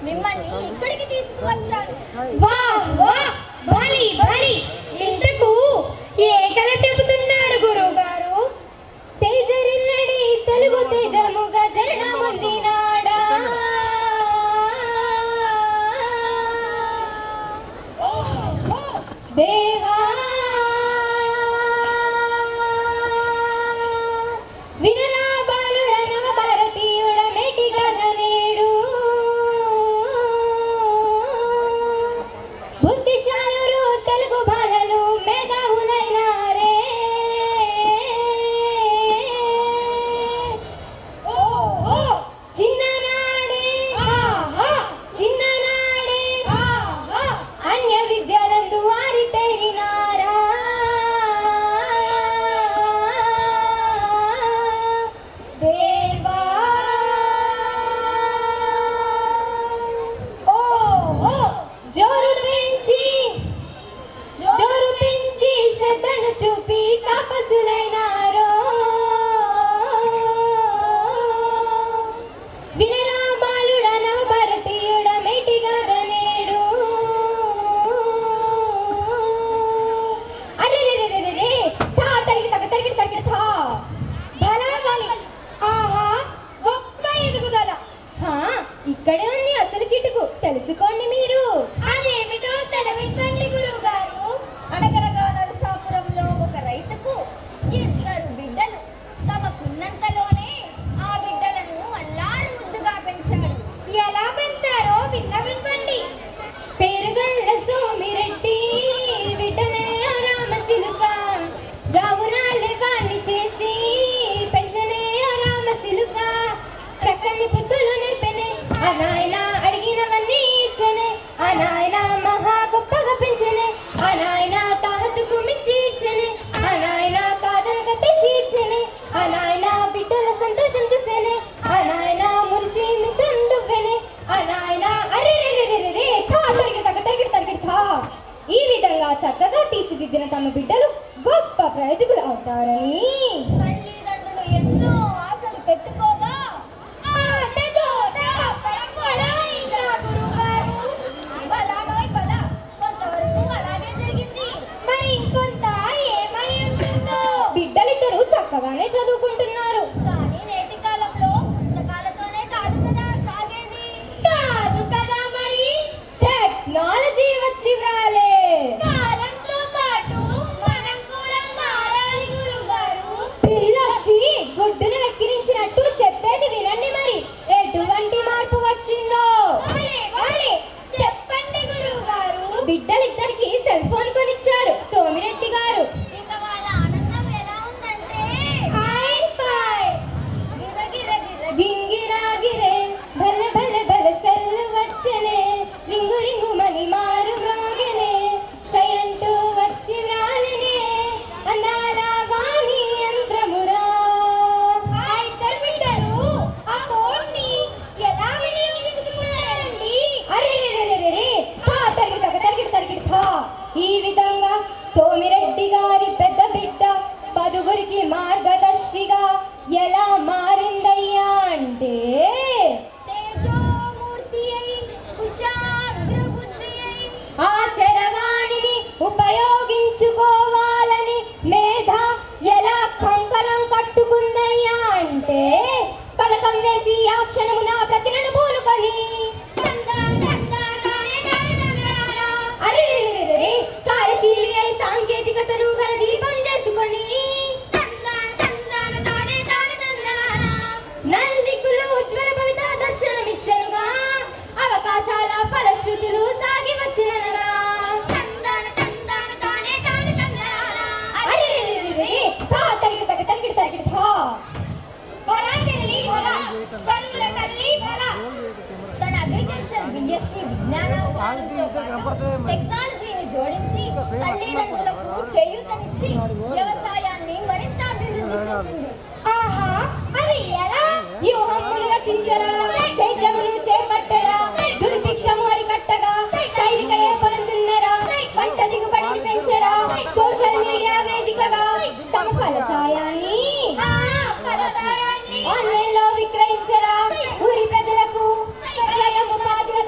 మిమ్మల్ని ఇక్కడికి తీసుకువచ్చాను. ఇంతకు ఏ కళ చెబుతున్నారు గురువు గారు? తేజరిల్లడి తెలుగు తేజముగా జరణముందినాడా దేవా వినరా బాలుడ నవ భారతీయుడ మేటిగా నేడు బుద్ధిశాలురు తెలుగు బాలలు మేధావులైనారే చిన్ననాడే అన్య విద్యలందు వారి తేరినారా దేవా జోరు పెంచి శ్రద్ధను చూపి తపస్సులైనారో వినరా బాలుడ నవ భారతీయుడ మేటిగా నేడు అరే తరిగి థా బలాగాలి. ఆహా, గొప్ప ఎదుగుదల. ఇక్కడే ఉంది అసలు కిటుకు, తెలుసుకోండి మీరు. అదేమిటో సెలవించండి గురువు గారు. అనగనగా నరసాపురంలో ఒక రైతుకు 2 బిడ్డలు. తమకున్నంతలోనే ఆ బిడ్డలను అల్లారు ముద్దుగా పెంచాడు. ఎలా పెంచారో విన్నవించండి. పేరుగల్ల సోమిరెడ్డి బిడ్డలే రామచిలుక గావురాలే వాణ్ణి చేసి పెంచనే రామచిలుక చక్కని బుద్ధులు నేర్పెనే ఆ నాయన అడిగినవన్నీ ఇచ్చనే ఆ నాయన మహా గొప్పగా పెంచనే ఆ నాయన తాహతుకు మించి ఇచ్చనే ఆ నాయన కాదనక తెచ్చి ఇచ్చనే ఆ నాయన బిడ్డల సంతోషం చూసేనే ఆ నాయన మురిసి మిసందువ్వెనే ఆ నాయన అరే ఈ విధంగా చక్కగా తీర్చిదిద్దిన తమ బిడ్డలు గొప్ప ప్రయోజకులు అవుతారని తల్లిదండ్రులు ఎన్నో ఆశలు పెట్టుకోగా కొంతవరకు అలాగే జరిగింది. మరి ఇంకొంత ఏమై ఉంటుందో? బిడ్డలిద్దరూ చక్కగానే చదువుకుంటున్నారు. కానీ నేటి కాలంలో పుస్తకాలతోనే కాదు కదా సాగేది. కాదు కదా మరి టెక్నాలజీ వచ్చి వ్రాలే. కాలంతో పాటు మనం కూడా మారాలి గురువు గారు. పిల్లొచ్చి గుడ్డును వెక్కిరించినట్టు చెప్పేది వినండి. మరి ఎటువంటి మార్పు వచ్చిందో చెప్పండి గురువు గారు. బిడ్డలిద్దరికి సెల్ ఫోన్ కొనిచ్చారు సోమిరెడ్డి గారు. ఇక వాళ్ళ ఆనందం ఎలా ఉందంటే హై గింగిరాగిరే భలే భలే భలే సెల్లు వచ్చనే రింగు రింగు మని మారు మ్రోగెనే సయంటూ వచ్చి వ్రాలెనే అందాల వాణి యంత్రమురా. ఆ ఇద్దరు బిడ్డలు ఆ ఫోన్ ని ఎలా వినియోగించుకున్నారండి? అరే తరిగి థా. ఈ విధంగా సోమిరెడ్డి గారి పెద్ద బిడ్డ 10గురికి మార్గదర్శిగా ఎలా మారిందయ్యా అంటే తేజోమూర్తి అయి కుశాగ్ర బుద్ధి అయి ఆ చరవాణిని ఉపయోగించుకోవాలని మేధ ఎలా కంకణం కట్టుకుందయ్యా అంటే పథకం వేసి ఆ క్షణమున ప్రతినను పూనుకొని కార్యశీలి అయి సాంకేతికతను గల దీపం చేసుకొని నల్దిక్కులు ఉజ్వల భవిత దర్శనమిచ్చనుగా అవకాశాల ఫలశ్రుతులు సాగి వచ్చిననగా తరిగి తన అగ్రికల్చర్ బిఎస్సి విజ్ఞానం టెక్నాలజీని జోడించి తల్లిదండ్రులకు చేయూతనిచ్చి వ్యవసాయాన్ని మరింత అభివృద్ధి చేసింది. ఆహా, అది ఎలా? వ్యూహములు రచించరా, సేద్యములు చేపట్టరా, దుర్భిక్షము అరికట్టగా సైనిక ఏర్పడం దున్నరా, పంట దిగుబడిని పెంచరా, సోషల్ మీడియా వేదికగా తమ ఫలసాయాన్ని ఆన్లైన్ లో విక్రయించరా, ఊరి ప్రజలకు స్వయం ఉపాధిగా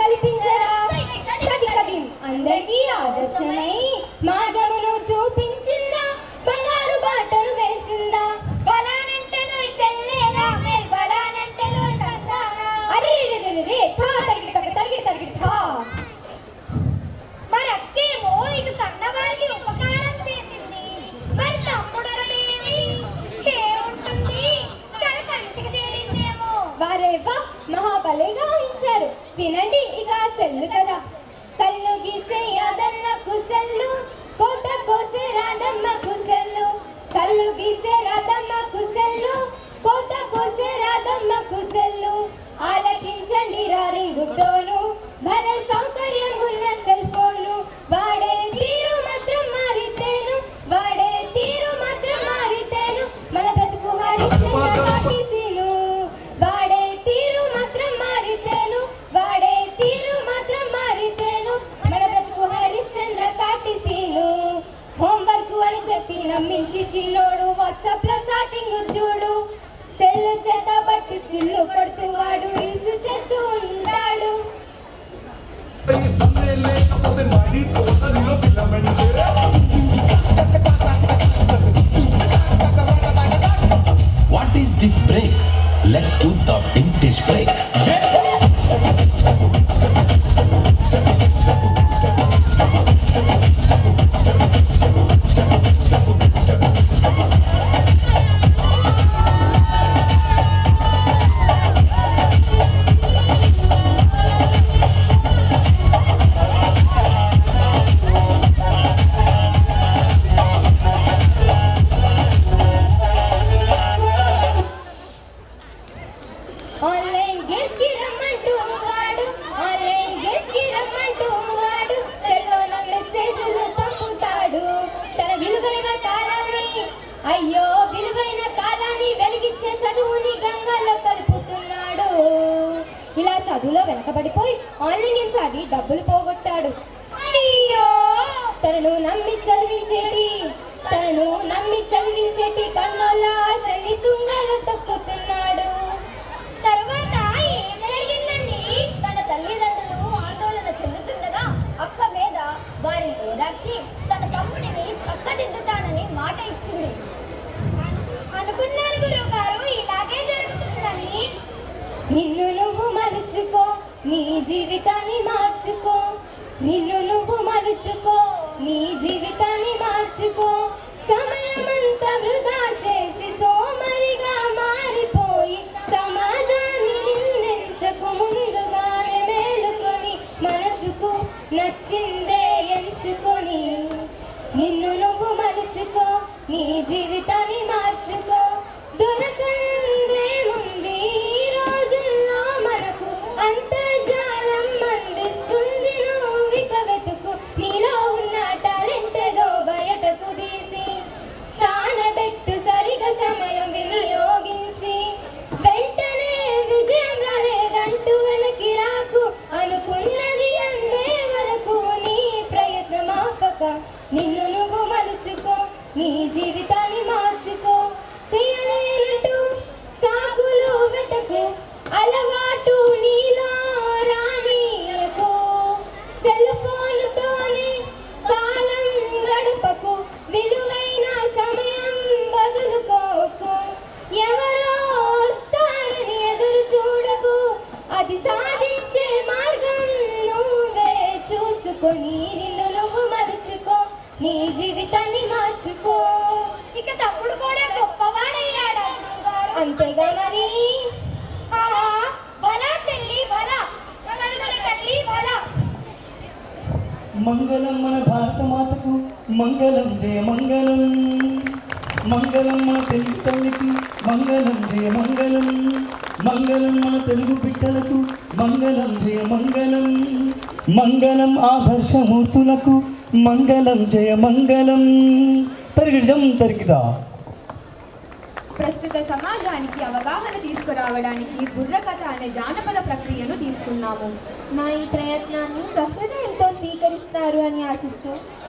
సెల్లు కదా కళ్ళు గీసే యాదన్నకు సెల్లు కోత కోసే రాధమ్మకు సెల్లు కళ్ళు గీసే రాధమ్మకు సెల్లు కోత కోసే రాధమ్మకు సెల్లు ఆలకించండి రింగుటోను భలే సౌకర్యం ఉన్న సెల్ ఫోను వాడే తీరు మాత్రం మారితేను వాడే తీరు మాత్రం మారితేను మన బ్రతుకు హరిసీను వాడే తీరు మాత్రం మారితేను వాడే తీరు మాత్రం మారితేను మన బ్రతుకు హరిశ్చంద్ర కాటిసీను హోంవర్క్ అని చెప్పి నమ్మించి చిన్నోడు వాట్సాప్ లో చాటింగ్ చూడు సెల్లు చేత బట్టి చిల్లు కొడుతూ వాడు రీల్స్ చేస్తూ ఉంటాడు What is this break? Let's do the vintage break. Online games కి రమ్మంటూ వాడు ఆన్లైన్ గేమ్స్ కి రమ్మంటూ వాడు సెల్లోన మెసేజ్లు పంపుతాడు తన విలువైన కాలాన్ని అయ్యో విలువైన కాలాన్ని వెలిగించే చదువుని గంగలో కలుపుతున్నాడు ఇలా చదువులో వెనకబడిపోయి ఆన్లైన్ గేమ్స్ ఆడి డబ్బులు పోగొట్టాడు అయ్యో తనను నమ్మి చదివించేటి కన్నోళ్ళ చల్లి తుంగలు తొక్కుతున్నాడు తర్వాత ఏం జరిగిందండి? తన తల్లిదండ్రులు ఆందోళన చెందుతుండగా అక్క మీద వారిని ఓదార్చి తన తమ్ముడిని చక్కదిద్దుతానని మాట ఇచ్చింది. అనుకున్నాను గురువుగారు ఇలాగే జరుగుతుందని. నిన్ను నువ్వు మలుచుకో నీ జీవితాన్ని మార్చుకో నిన్ను నువ్వు మలుచుకో నీ జీవితాన్ని మార్చుకో సమయమంతా వృధా చేసి సోమరిగా మారిపోయి సమాజాన్ని నిందించకు ముందుగానే మేలుకొని మనసుకు నచ్చిందే ఎంచుకొని నిన్ను నువ్వు మలుచుకో నీ జీవితాన్ని మార్చుకో దొరకందేముంది ఈ రోజుల్లో మనకు అంతర్జాలం అందిస్తుంది నువ్విక వెతుకు నీలో ఉన్న టాలెంట్ ఏదో బయటకు తీసి సానబెట్టు సరిగా సమయం వినియోగించి వెంటనే విజయం రాలేదంటూ వెనక్కి రాకు అనుకున్నది అందే వరకు నీ ప్రయత్నం ఆపక నిన్ను నువ్వు మలుచుకో నీ జీవితాన్ని మార్చుకో చేయలేనట్టు సాగులు వెతకు అలవాటు నీలో రానియకు సెల్ ఫోన్తోనే కాలం గడపకు విలువైన సమయం వదులుకోకు ఎవరో వస్తారని ఎదురు చూడకు అది సాధించే మార్గం నువ్వే చూసుకొని నిన్ను నువ్వు మలుచుకో నీ జీవితాన్ని మార్చుకో ఇక తమ్ముడు కూడా గొప్పవాడయ్యాడు. అంతేగా మరి భలా చెల్లి భలా చదువుల తల్లి భలా. మంగళం మన భారత మాతకు మంగళం జయ మంగళం మంగళం మన తెలుగు తల్లికి మంగళం జయ మంగళం మంగళం మన తెలుగు బిడ్డలకు మంగళం జయ మంగళం మంగళం ఆదర్శమూర్తులకు మంగళం జయ మంగళం తరిగిజం తరిగిదా. ప్రస్తుత సమాజానికి అవగాహన తీసుకురావడానికి బుర్రకథ అనే జానపద ప్రక్రియను తీసుకున్నాము. మా ఈ ప్రయత్నాన్ని సహృదయంతో స్వీకరిస్తారు అని ఆశిస్తూ